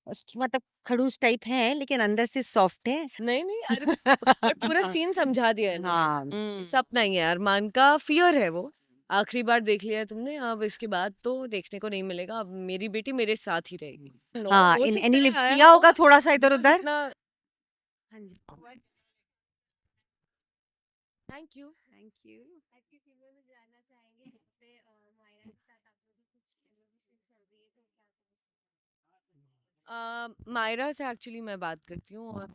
मतलब खड़ूस टाइप हैं लेकिन अंदर से सॉफ्ट है। नहीं नहीं, अरे बट पूरा सीन समझा दिया है इन्होंने। हाँ सपना ही है, अरमान का फियर है वो। आखिरी बार देख लिया है तुमने, अब इसके बाद तो देखने को नहीं मिलेगा। अब मेरी बेटी मेरे साथ ही रहेगी। नो, हाँ, हो इन सकता एनी है लिप्स आया किया हो, होगा थोड़ा सा इधर बिकॉज उधर। इतना। हाँ जी। Thank you. Thank you. आपके फीवर में जानना चाहेंगे पे मायरा के साथ आप लोगों की कुछ कन्वर्सेशन चल रही है तो क्या मायरा से एक्चुअली मैं बात करती हूँ, और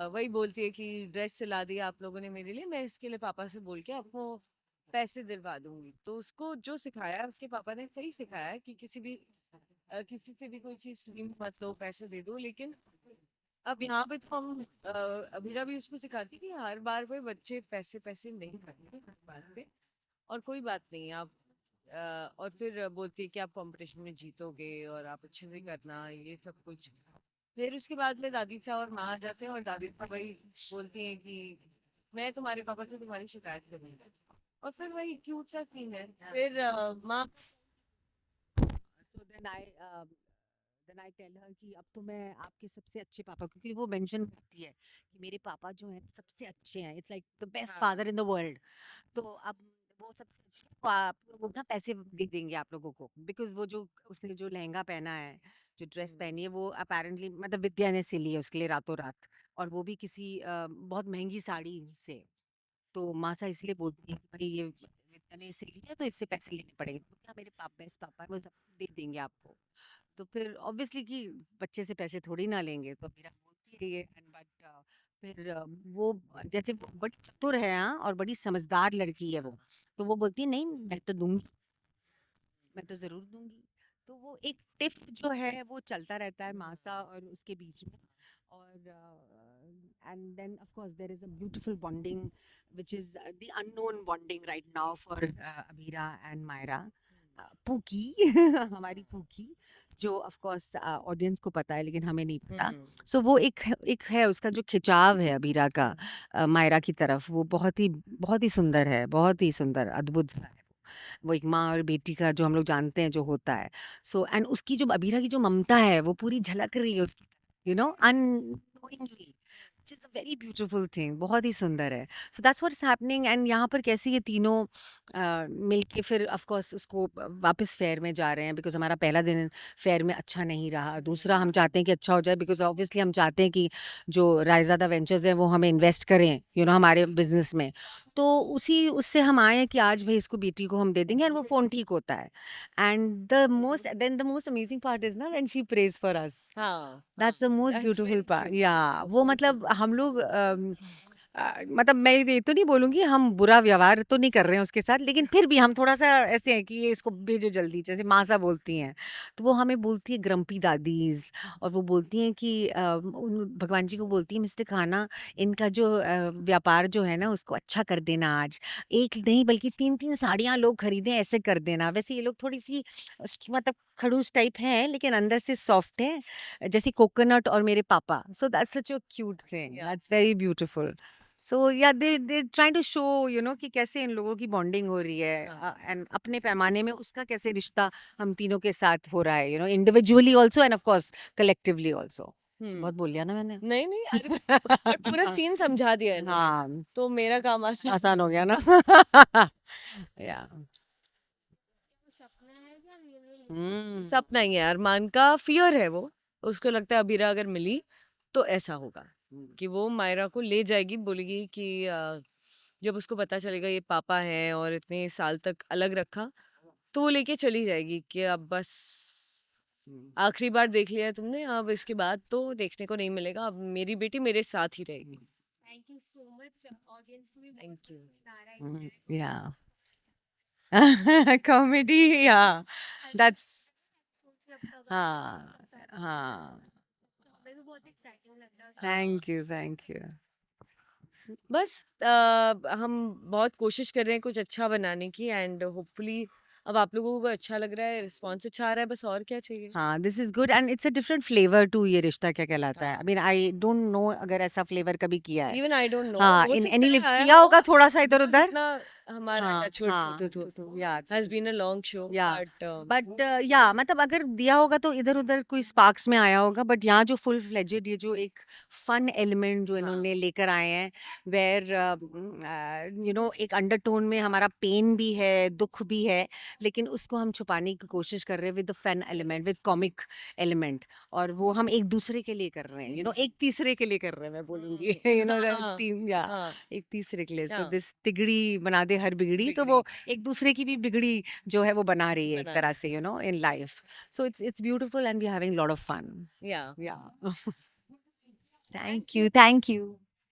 वही बोलती है कि ड्रेस सिला दिया आप लोगों ने मेरे लिए, मैं इसके लिए पापा से बोल के आपको पैसे दिलवा दूंगी। तो उसको जो सिखाया है उसके पापा ने सही सिखाया है कि किसी से भी कोई चीज फ्री में मत लो, पैसे दे दो। लेकिन अब यहाँ पे तो हम अभीरा भी उसको सिखाती कि हर बार पे बच्चे पैसे पैसे नहीं खाते हर बार पे। और कोई बात नहीं, आप और फिर बोलती है कि आप कंपटीशन में जीतोगे और आप अच्छे से करना ये सब कुछ। फिर उसके बाद में दादी सा और माँ आ जाते हैं, और दादी सा वही बोलती हैं कि मैं तुम्हारे पापा से तुम्हारी शिकायत करूंगी। और फिर वही क्यूट सा सीन है। फिर माँ। So then I tell her कि अब तो मैं आपके सबसे अच्छे पापा, क्योंकि वो मेंशन करती है कि मेरे पापा जो हैं सबसे अच्छे हैं, इट्स लाइक द बेस्ट हाँ। Father in the world. तो अब वो सबसे अच्छे, तो आप लोग ना पैसे दे देंगे आप लोगों को, बिकॉज वो जो उसने जो लहंगा पहना है, जो ड्रेस पहनी है, वो अपेरेंटली मतलब विद्या ने सिली है उसके लिए रातों रात, और वो भी किसी बहुत महंगी साड़ी से। तो मासा इसलिए बोलती है कि भाई ये विद्या ने इसे लिया तो इससे पैसे लेने पड़ेंगे, तो क्या मेरे पापा बेस्ट पापा है, वो सब दे देंगे आपको। तो फिर ऑब्वियसली कि बच्चे से पैसे थोड़ी ना लेंगे, तो मेरा बोलती है ये। एंड बट फिर वो जैसे वो बड़ी चतुर है, हाँ, और बड़ी समझदार लड़की है वो, तो वो बोलती है नहीं मैं तो दूंगी, मैं तो जरूर दूंगी। तो वो एक टिप जो है वो चलता रहता है मासा और उसके बीच में। और and then of course there is a beautiful bonding which is the unknown bonding right now for Abira and Myra. Pookie हमारी पूकी, जो ऑफ कोर्स ऑडियंस को पता है लेकिन हमें नहीं पता। सो वो एक है उसका जो खिंचाव है अबीरा का मायरा की तरफ, वो बहुत ही सुंदर है, बहुत ही सुंदर अद्भुत सा है। वो एक माँ और बेटी का जो हम लोग जानते हैं जो होता है। सो एंड उसकी जो अबीरा की जो ममता है वो पूरी झलक रही है उसकी, unknowingly, which is a very beautiful thing, बहुत ही सुंदर है। So that's what's happening. And यहाँ पर कैसे ये तीनों मिलके फिर ऑफ कोर्स उसको वापस फेयर में जा रहे हैं, बिकॉज हमारा पहला दिन फेयर में अच्छा नहीं रहा, दूसरा हम चाहते हैं कि अच्छा हो जाए, बिकॉज ऑब्वियसली हम चाहते हैं कि जो रायज़ादा वेंचर्स है वो हमें इन्वेस्ट करें हमारे बिजनेस में। तो उसी उससे हम आए हैं कि आज भाई इसको बेटी को हम दे देंगे, और वो फ़ोन ठीक होता है। And the most amazing part is ना when she praise for us, हाँ, that's the most that's beautiful very part. Cute. या वो मतलब हम लोग मतलब मैं ये तो नहीं बोलूंगी हम बुरा व्यवहार तो नहीं कर रहे हैं उसके साथ, लेकिन फिर भी हम थोड़ा सा ऐसे हैं कि ये इसको भेजो जल्दी, जैसे मासा बोलती हैं तो वो हमें बोलती है ग्रम्पी दादीज। और वो बोलती हैं कि भगवान जी को बोलती है मिस्टर खाना, इनका जो व्यापार जो है ना उसको अच्छा कर देना आज, एक नहीं बल्कि 3-3 साड़ियाँ लोग खरीदें, ऐसे कर देना। वैसे ये लोग थोड़ी सी मतलब खड़ूस टाइप हैं लेकिन अंदर से सॉफ्ट है, जैसे कोकोनट और मेरे पापा। So that's such a cute thing, या दैट्स वेरी ब्यूटीफुल। सो या दे ट्राइंग टू शो कि कैसे इन लोगों की बॉन्डिंग हो रही हाँ। है, एंड अपने पैमाने में उसका कैसे रिश्ता हम तीनों के साथ हो रहा है, individually also end of course collectively also. बहुत बोल लिया ना मैंने। नहीं नहीं, अरे बट पूरा सीन समझा दिया है इन्होंने, हाँ, तो मेरा काम आसान। आसान हो गया ना। या सपना है क्या रियल में? सपना ही है, अरमान का फियर है वो। उसको लगता है अबीरा अगर मिली तो ऐसा होगा कि वो मायरा को ले जाएगी, बोलेगी कि जब उसको पता चलेगा ये पापा है और इतने साल तक अलग रखा, तो वो लेके चली जाएगी कि अब बस आखिरी बार देख लिया है तुमने, अब इसके बाद तो देखने को नहीं मिलेगा। अब मेरी बेटी मेरे साथ ही रहेगी। Thank you so much, audience को भी बहुत थैंक यू। पसंद आ रहा है एंजॉय या कर कॉमेडी, या दैट्स, सोच अब तक हाँ साथ हाँ। हमें भी बहुत एक्साइटिंग लगता है थैंक यू, थैंक यू। बस हम बहुत कोशिश कर रहे हैं कुछ अच्छा बनाने की, एंड होपफुली अब आप लोगों को अच्छा लग रहा है, रिस्पॉन्स अच्छा आ रहा है, बस और क्या चाहिए। हाँ, this is good and it's a different flavour to Yeh Rishta Kya Kehlata Hai. I mean I don't know अगर ऐसा फ्लेवर कभी किया है। इवन आई डोंट नो, हाँ, हो इन सकता एनी है लिप्स आया किया हो, होगा थोड़ा सा इधर बिकॉज उधर। इतना हमारा हाँ टचवुड हाँ तो या has been a long show, या but बट या मतलब अगर दिया होगा तो इधर उधर कोई स्पार्क्स में आया होगा, बट यहाँ जो फुल फ्लेजेड ये जो एक फन एलिमेंट जो हाँ इन्होंने लेकर आए हैं, वेयर एक अंडरटोन में हमारा पेन भी है, दुख भी है, लेकिन उसको हम छुपाने की कोशिश कर रहे हैं with the fun element, with comic element, और वो हम एक दूसरे के लिए कर रहे हैं, एक तीसरे के लिए कर रहे हैं, मैं बोलूंगी हाँ तीन या हाँ एक तीसरे के लिए। सो हाँ दिस तिगड़ी बना दे हर बिगड़ी, तो वो बिगड़ी एक दूसरे की भी बिगड़ी जो है वो बना रही है एक बना तरह से, in life. So it's beautiful and we are having lot of fun. yeah या थैंक यू, थैंक यू।